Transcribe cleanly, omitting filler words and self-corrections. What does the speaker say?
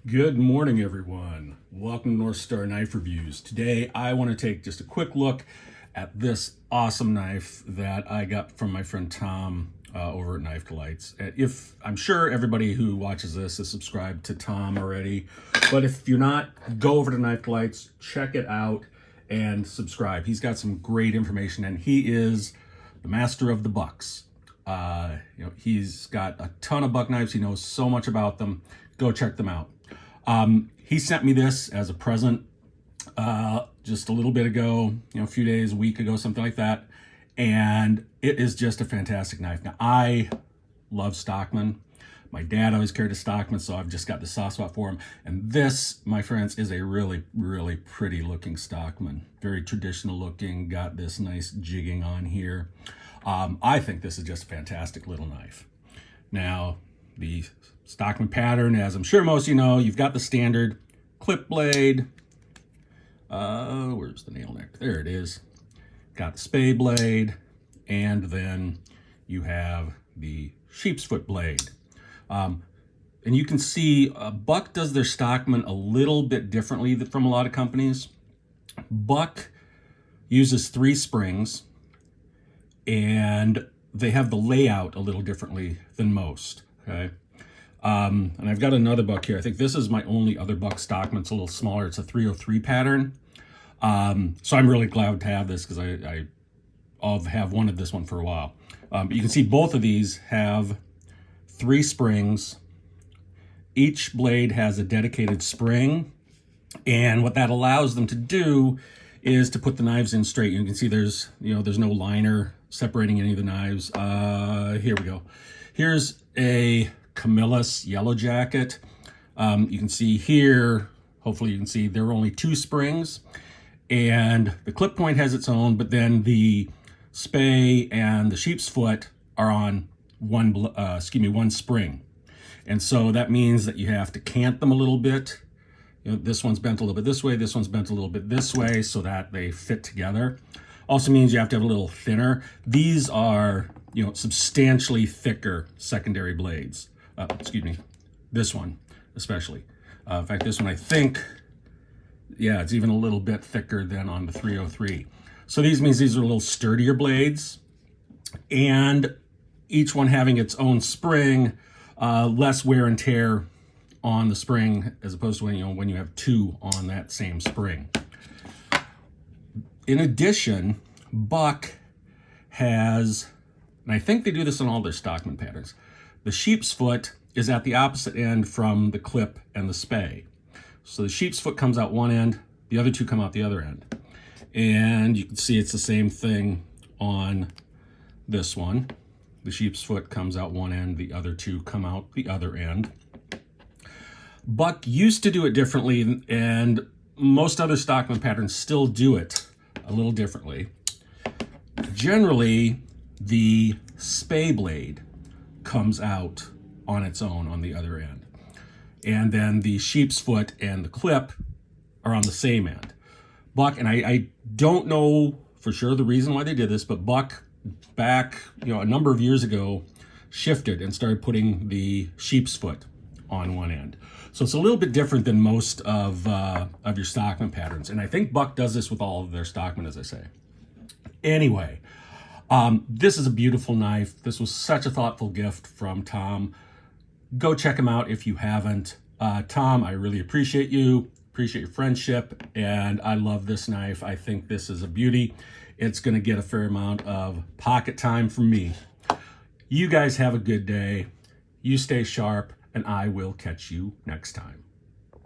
Good morning, everyone. Welcome to North Star Knife Reviews. Today, I want to take just a quick look at this awesome knife that I got from my friend Tom over at Knife Delights. If I'm sure everybody who watches this is subscribed to Tom already, but if you're not, go over to Knife Delights, check it out, and subscribe. He's got some great information, and he is the master of the bucks. He's got a ton of buck knives. He knows so much about them. Go check them out. He sent me this as a present just a little bit ago, a few days, a week ago, something like that. And it is just a fantastic knife. Now, I love Stockman. My dad always carried a Stockman, so I've just got the soft spot for him. And this, my friends, is a really, really pretty looking Stockman. Very traditional looking, got this nice jigging on here. I think this is just a fantastic little knife. Now, the Stockman pattern, as I'm sure most of you know, you've got the standard clip blade. Where's the nail neck? There it is. Got the spay blade, and then you have the sheep's foot blade. And you can see Buck does their Stockman a little bit differently from a lot of companies. Buck uses 3 springs, and they have the layout a little differently than most. Okay. And I've got another Buck here. I think this is my only other Buck Stockman. It's a little smaller. It's a 303 pattern. So I'm really glad to have this because I'll have wanted this one for a while. But you can see both of these have 3 springs. Each blade has a dedicated spring. And what that allows them to do is to put the knives in straight. You can see there's no liner separating any of the knives. Here we go. Here's a Camillus yellow jacket. You can see here, hopefully you can see there are only 2 springs, and the clip point has its own, but then the spay and the sheep's foot are on one spring. And so that means that you have to cant them a little bit. This one's bent a little bit this way, this one's bent a little bit this way so that they fit together. Also means you have to have a little thinner. These are, substantially thicker secondary blades. This one especially. In fact, this one I think, it's even a little bit thicker than on the 303. So these are a little sturdier blades, and each one having its own spring, less wear and tear on the spring as opposed to when you have 2 on that same spring. In addition, Buck has, and I think they do this on all their Stockman patterns, the sheep's foot is at the opposite end from the clip and the spay. So the sheep's foot comes out one end, the other 2 come out the other end. And you can see it's the same thing on this one. The sheep's foot comes out one end, the other 2 come out the other end. Buck used to do it differently, and most other Stockman patterns still do it a little differently. Generally, the spay blade comes out on its own on the other end. And then the sheep's foot and the clip are on the same end. Buck, and I don't know for sure the reason why they did this, but Buck back, a number of years ago shifted and started putting the sheep's foot on one end. So it's a little bit different than most of your Stockman patterns. And I think Buck does this with all of their Stockman, as I say. Anyway, this is a beautiful knife. This was such a thoughtful gift from Tom. Go check him out if you haven't. Tom, I really appreciate you, appreciate your friendship, and I love this knife. I think this is a beauty. It's going to get a fair amount of pocket time from me. You guys have a good day. You stay sharp, and I will catch you next time.